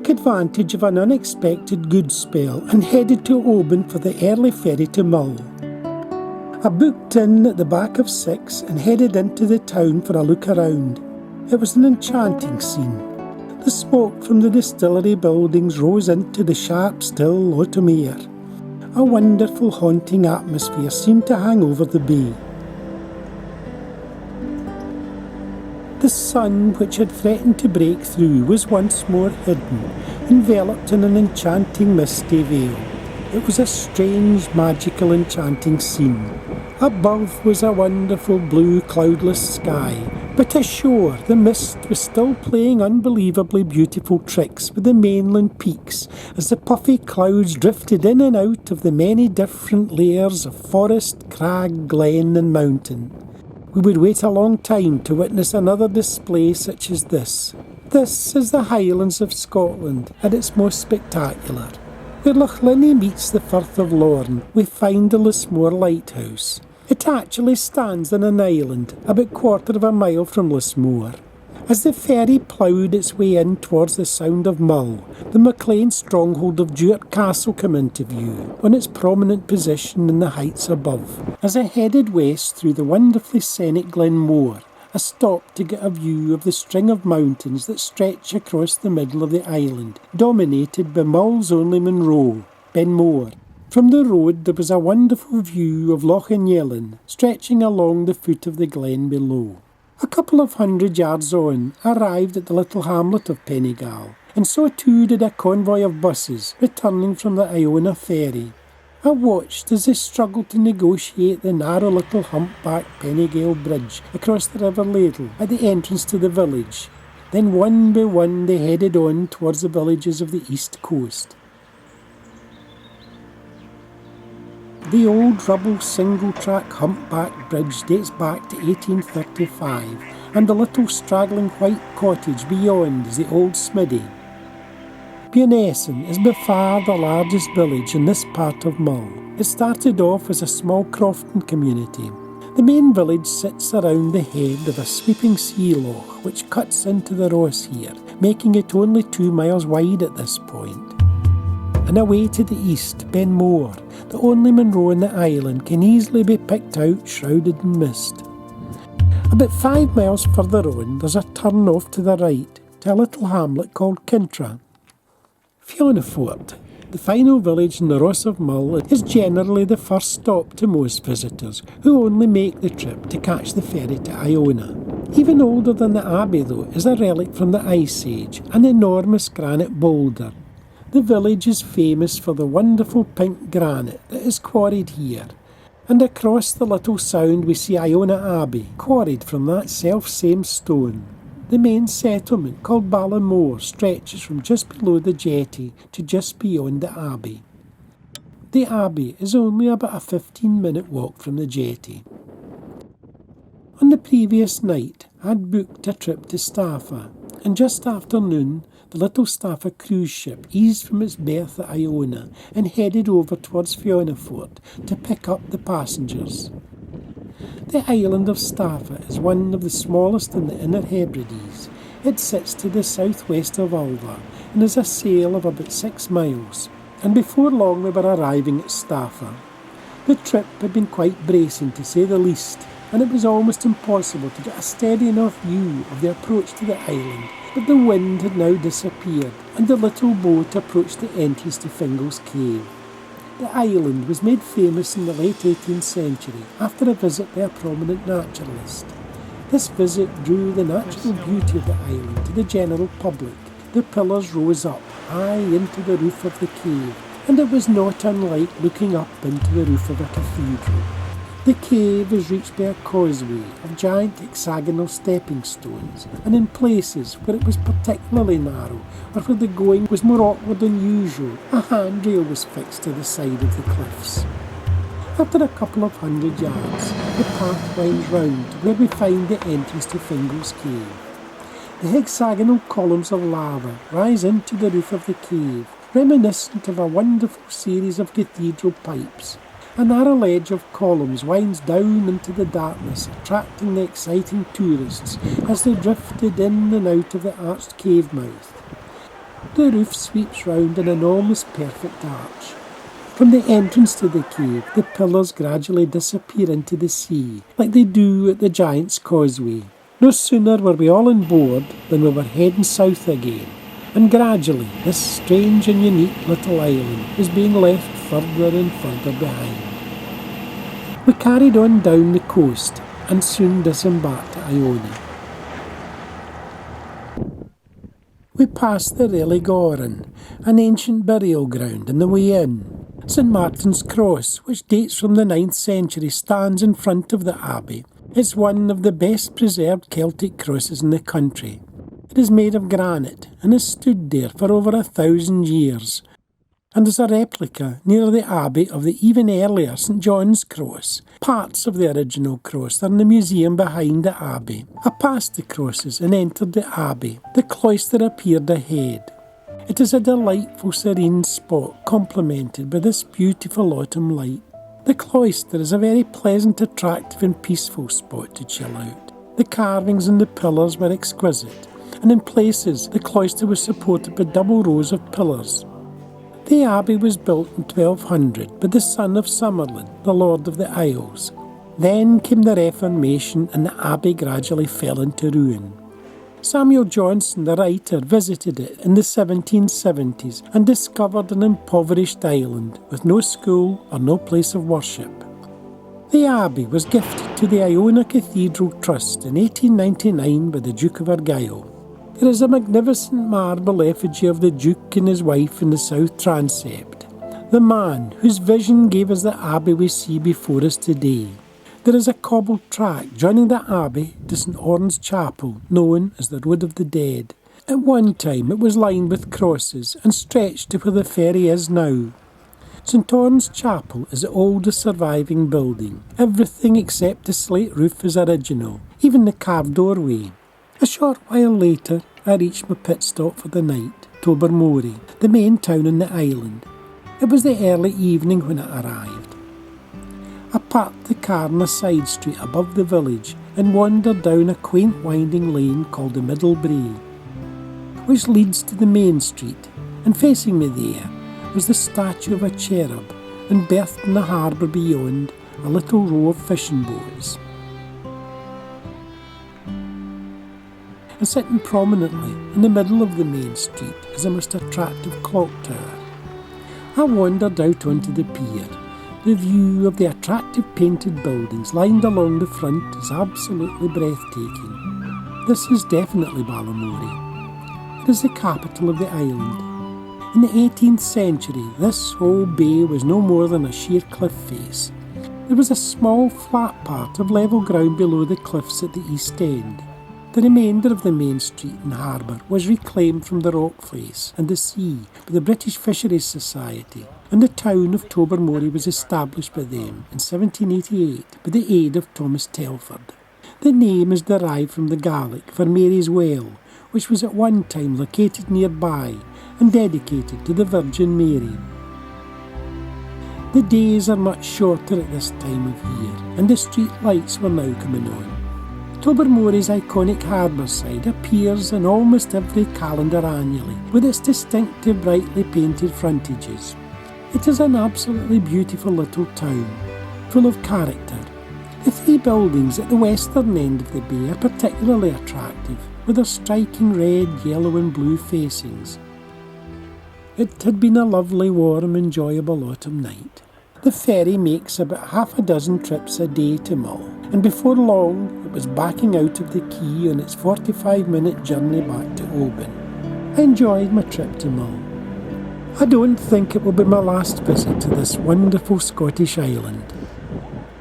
took advantage of an unexpected good spell and headed to Oban for the early ferry to Mull. I booked in at the back of 6 and headed into the town for a look around. It was an enchanting scene. The smoke from the distillery buildings rose into the sharp, still autumn air. A wonderful, haunting atmosphere seemed to hang over the bay. The sun, which had threatened to break through, was once more hidden, enveloped in an enchanting misty veil. It was a strange, magical, enchanting scene. Above was a wonderful blue, cloudless sky, but ashore the mist was still playing unbelievably beautiful tricks with the mainland peaks as the puffy clouds drifted in and out of the many different layers of forest, crag, glen and mountain. We would wait a long time to witness another display such as this. This is the Highlands of Scotland at its most spectacular. Where Loch Linnhe meets the Firth of Lorne, we find the Lismore Lighthouse. It actually stands on an island, about 1/4 of a mile from Lismore. As the ferry ploughed its way in towards the Sound of Mull, the MacLean stronghold of Duart Castle came into view, on its prominent position in the heights above. As I headed west through the wonderfully scenic Glen More, I stopped to get a view of the string of mountains that stretch across the middle of the island, dominated by Mull's only Munro, Benmore. From the road there was a wonderful view of Loch Inellan, stretching along the foot of the glen below. A couple of 100 yards on, I arrived at the little hamlet of Pennygal, and so too did a convoy of buses returning from the Iona ferry. I watched as they struggled to negotiate the narrow little humpbacked Pennygale bridge across the River Ladle at the entrance to the village. Then one by one they headed on towards the villages of the east coast. The old rubble single-track humpback bridge dates back to 1835, and the little straggling white cottage beyond is the old smithy. Bunessan is by far the largest village in this part of Mull. It started off as a small crofting community. The main village sits around the head of a sweeping sea loch which cuts into the Ross here, making it only 2 miles wide at this point. And away to the east, Benmore, the only Munro in the island, can easily be picked out shrouded in mist. About 5 miles further on, there's a turn off to the right to a little hamlet called Kintra. Fionnphort, the final village in the Ross of Mull, is generally the first stop to most visitors, who only make the trip to catch the ferry to Iona. Even older than the Abbey, though, is a relic from the Ice Age, an enormous granite boulder. The village is famous for the wonderful pink granite that is quarried here, and across the little sound we see Iona Abbey, quarried from that self-same stone. The main settlement, called Ballamore, stretches from just below the jetty to just beyond the Abbey. The Abbey is only about a 15-minute walk from the jetty. On the previous night, I'd booked a trip to Staffa, and just after noon, the little Staffa cruise ship eased from its berth at Iona and headed over towards Fionnphort to pick up the passengers. The island of Staffa is one of the smallest in the Inner Hebrides. It sits to the southwest of Ulva and has a sail of about 6 miles. And before long we were arriving at Staffa. The trip had been quite bracing to say the least, and it was almost impossible to get a steady enough view of the approach to the island. But the wind had now disappeared, and the little boat approached the entrance to Fingal's Cave. The island was made famous in the late 18th century after a visit by a prominent naturalist. This visit drew the natural beauty of the island to the general public. The pillars rose up high into the roof of the cave, and it was not unlike looking up into the roof of a cathedral. The cave is reached by a causeway of giant hexagonal stepping stones, and in places where it was particularly narrow, or where the going was more awkward than usual, a handrail was fixed to the side of the cliffs. After a couple of 100 yards, the path winds round to where we find the entrance to Fingal's Cave. The hexagonal columns of lava rise into the roof of the cave, reminiscent of a wonderful series of cathedral pipes. A narrow ledge of columns winds down into the darkness, attracting the exciting tourists as they drifted in and out of the arched cave mouth. The roof sweeps round an almost perfect arch. From the entrance to the cave, the pillars gradually disappear into the sea, like they do at the Giant's Causeway. No sooner were we all on board than we were heading south again, and gradually this strange and unique little island was being left further and further behind. We carried on down the coast and soon disembarked at Iona. We passed the Rally Goran, an ancient burial ground, on the way in. St Martin's Cross, which dates from the 9th century, stands in front of the Abbey. It's one of the best preserved Celtic crosses in the country. It is made of granite and has stood there for over 1,000 years, and is a replica near the Abbey of the even earlier St John's Cross. Parts of the original cross are in the museum behind the Abbey. I passed the crosses and entered the Abbey. The cloister appeared ahead. It is a delightful, serene spot, complemented by this beautiful autumn light. The cloister is a very pleasant, attractive and peaceful spot to chill out. The carvings and the pillars were exquisite, and in places the cloister was supported by double rows of pillars. The Abbey was built in 1200 by the son of Somerled, the Lord of the Isles. Then came the Reformation and the Abbey gradually fell into ruin. Samuel Johnson, the writer, visited it in the 1770s and discovered an impoverished island with no school or no place of worship. The Abbey was gifted to the Iona Cathedral Trust in 1899 by the Duke of Argyll. There is a magnificent marble effigy of the Duke and his wife in the south transept, the man whose vision gave us the Abbey we see before us today. There is a cobbled track joining the Abbey to St Orne's Chapel, known as the Road of the Dead. At one time it was lined with crosses and stretched to where the ferry is now. St Orne's Chapel is the oldest surviving building. Everything except the slate roof is original, even the carved doorway. A short while later I reached my pit stop for the night, Tobermory, the main town on the island. It was the early evening when I arrived. I parked the car on a side street above the village and wandered down a quaint winding lane called the Middle Brae, which leads to the main street, and facing me there was the statue of a cherub, and berthed in the harbour beyond a little row of fishing boats. And sitting prominently in the middle of the main street is a most attractive clock tower. I wandered out onto the pier. The view of the attractive painted buildings lined along the front is absolutely breathtaking. This is definitely Ballymorey. It is the capital of the island. In the 18th century, this whole bay was no more than a sheer cliff face. There was a small flat part of level ground below the cliffs at the east end. The remainder of the main street and harbour was reclaimed from the rock face and the sea by the British Fisheries Society, and the town of Tobermory was established by them in 1788 by the aid of Thomas Telford. The name is derived from the Gaelic for Mary's Well, which was at one time located nearby and dedicated to the Virgin Mary. The days are much shorter at this time of year, and the street lights were now coming on. Tobermory's iconic harbour side appears in almost every calendar annually, with its distinctive brightly painted frontages. It is an absolutely beautiful little town, full of character. The three buildings at the western end of the bay are particularly attractive, with their striking red, yellow and blue facings. It had been a lovely, warm, enjoyable autumn night. The ferry makes about half a dozen trips a day to Mull, and before long it was backing out of the quay on its 45-minute journey back to Oban. I enjoyed my trip to Mull. I don't think it will be my last visit to this wonderful Scottish island.